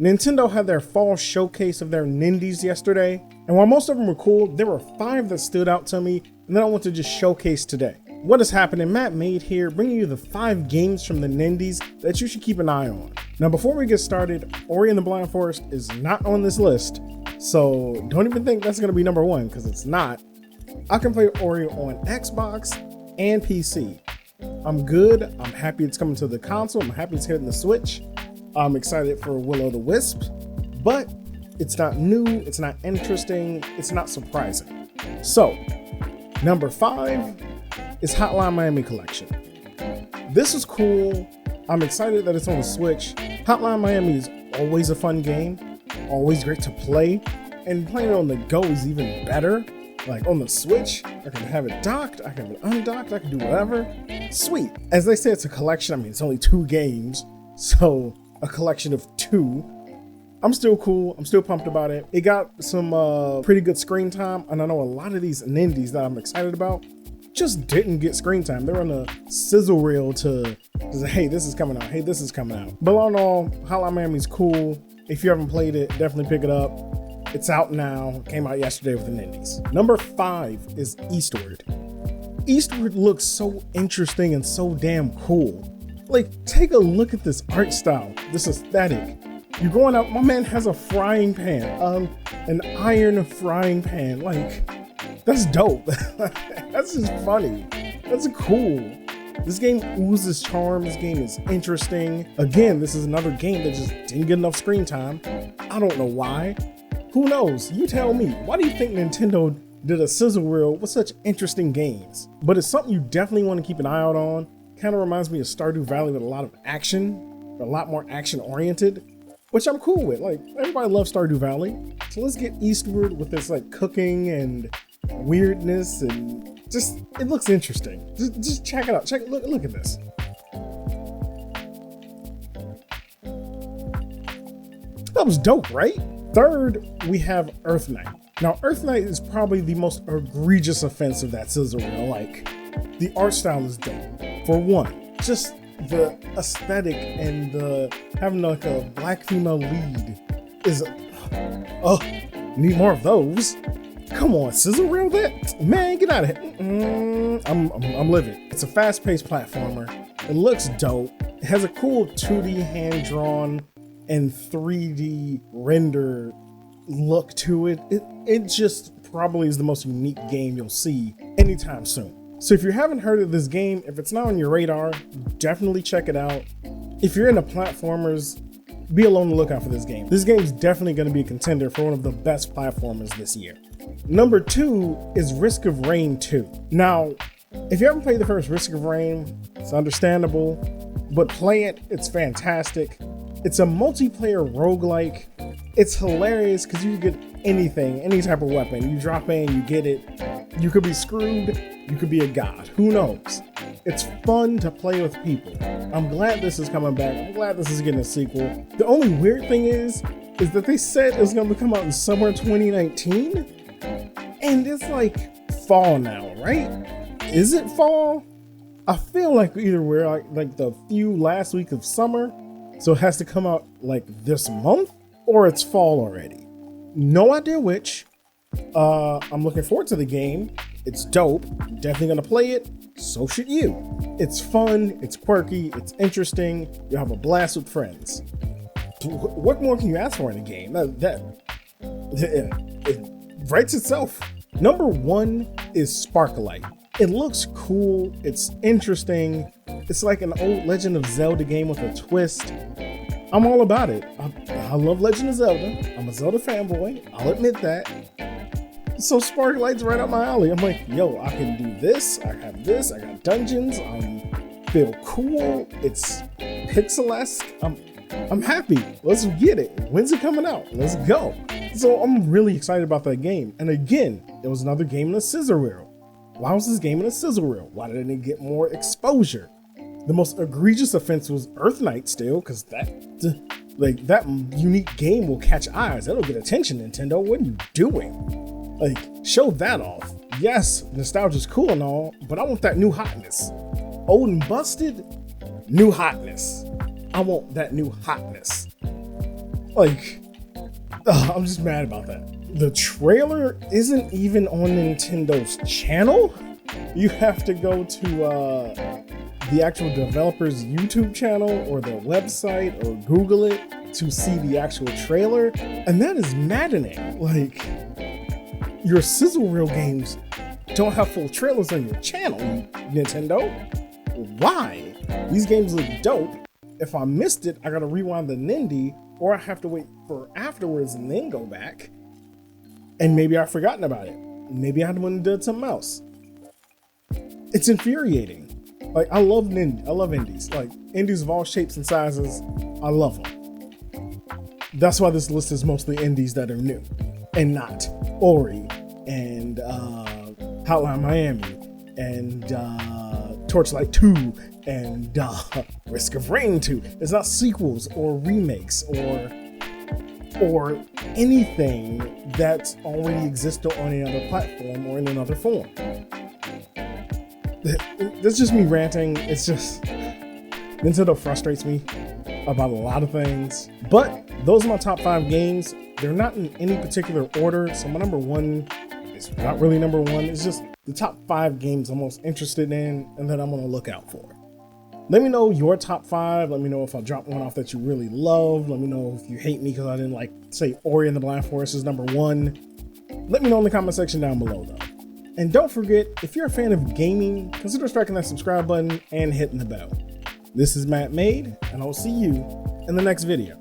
Nintendo had their fall showcase of their Nindies yesterday, and while most of them were cool, there were 5 that stood out to me and that I want to just showcase today. What is happening? Mattmade here, bringing you the 5 games from the Nindies that you should keep an eye on. Now before we get started, Ori and the Blind Forest is not on this list, so don't even think that's going to be number 1, because it's not. I can play Ori on Xbox and PC. I'm good, I'm happy it's coming to the console, I'm happy it's hitting the Switch. I'm excited for Will-O-the-Wisp, but it's not new, it's not interesting, it's not surprising. So, number 5 is Hotline Miami Collection. This is cool. I'm excited that it's on the Switch. Hotline Miami is always a fun game, always great to play, and playing it on the go is even better. Like on the Switch, I can have it docked, I can have it undocked, I can do whatever. Sweet. As they say, it's a collection. I mean, it's only 2 games, so a collection of 2. I'm still cool. I'm still pumped about it. It got some pretty good screen time, and I know a lot of these Nindies that I'm excited about just didn't get screen time. They're on a sizzle reel to say, hey, this is coming out. Hey, this is coming out. But all in all, Hotline Miami's cool. If you haven't played it, definitely pick it up. It's out now. Came out yesterday with the Nindies. Number 5 is Eastward. Eastward looks so interesting and so damn cool. Like, take a look at this art style, this aesthetic. You're going out, my man has a frying pan, an iron frying pan. Like, that's dope. That's just funny. That's cool. This game oozes charm. This game is interesting. Again, this is another game that just didn't get enough screen time. I don't know why. Who knows? You tell me. Why do you think Nintendo did a sizzle reel with such interesting games? But it's something you definitely want to keep an eye out on. Kind of reminds me of Stardew Valley with a lot of action, a lot more action oriented, which I'm cool with. Like, everybody loves Stardew Valley. So let's get Eastward with this like cooking and weirdness, and just, it looks interesting. Just check it out. Look at this. That was dope, right? Third, we have Earth Knight. Now, Earth Knight is probably the most egregious offense of that sizzle reel. Like, the art style is dope. For one, just the aesthetic and the having like a black female lead is, need more of those. Come on, sizzle reel that? Man, get out of here. I'm living. It's a fast-paced platformer. It looks dope. It has a cool 2D hand-drawn and 3D render look to it. It just probably is the most unique game you'll see anytime soon. So if you haven't heard of this game, if it's not on your radar, definitely check it out. If you're into platformers, be on the lookout for this game. This game's definitely going to be a contender for one of the best platformers this year. Number 2 is Risk of Rain 2. Now, if you haven't played the first Risk of Rain, it's understandable, but play it, it's fantastic. It's a multiplayer roguelike. It's hilarious because you can get anything, any type of weapon. You drop in, you get it. You could be screwed, you could be a god, who knows? It's fun to play with people. I'm glad this is coming back. I'm glad this is getting a sequel. The only weird thing is that they said it was going to come out in summer 2019. And it's like fall now, right? Is it fall? I feel like either we're like the few last week of summer, so it has to come out like this month, or it's fall already. No idea which. I'm looking forward to the game. It's dope. Definitely gonna play it. So should you. It's fun. It's quirky. It's interesting. You'll have a blast with friends. What more can you ask for in a game? It writes itself. Number 1 is Sparklight. It looks cool. It's interesting. It's like an old Legend of Zelda game with a twist. I'm all about it. I love Legend of Zelda. I'm a Zelda fanboy. I'll admit that. So Sparklight's right up my alley. I'm like, yo, I can do this. I have this. I got dungeons. I feel cool. It's pixel-esque. I'm happy. Let's get it. When's it coming out? Let's go. So I'm really excited about that game. And again, it was another game in a sizzle reel. Why was this game in a sizzle reel? Why didn't it get more exposure? The most egregious offense was Earth Knight still, because that unique game will catch eyes. That'll get attention, Nintendo. What are you doing? Like, show that off. Yes, nostalgia's cool and all, but I want that new hotness. Old and busted, new hotness. I want that new hotness. Like, I'm just mad about that. The trailer isn't even on Nintendo's channel. You have to go to the actual developer's YouTube channel or their website or Google it to see the actual trailer. And that is maddening. Like, your sizzle reel games don't have full trailers on your channel, Nintendo. Why? These games look dope. If I missed it, I gotta rewind the Nindy, or I have to wait for afterwards and then go back. And maybe I've forgotten about it. Maybe I went and did something else. It's infuriating. Like, I love indies. Like, indies of all shapes and sizes, I love them. That's why this list is mostly indies that are new, and not Ori and Hotline Miami and Torchlight 2 and Risk of Rain 2. It's not sequels or remakes or anything that's already existed on another platform or in another form. That's just me ranting. It's just Nintendo frustrates me about a lot of things. But those are my top 5 games. They're not in any particular order. So my number 1 is not really number 1. It's just the top 5 games I'm most interested in and that I'm gonna look out for. Let me know your top 5. Let me know if I dropped one off that you really love. Let me know if you hate me because I didn't like, say, Ori and the Blind Forest is number 1. Let me know in the comment section down below though. And don't forget, if you're a fan of gaming, consider striking that subscribe button and hitting the bell. This is Mattmade, and I'll see you in the next video.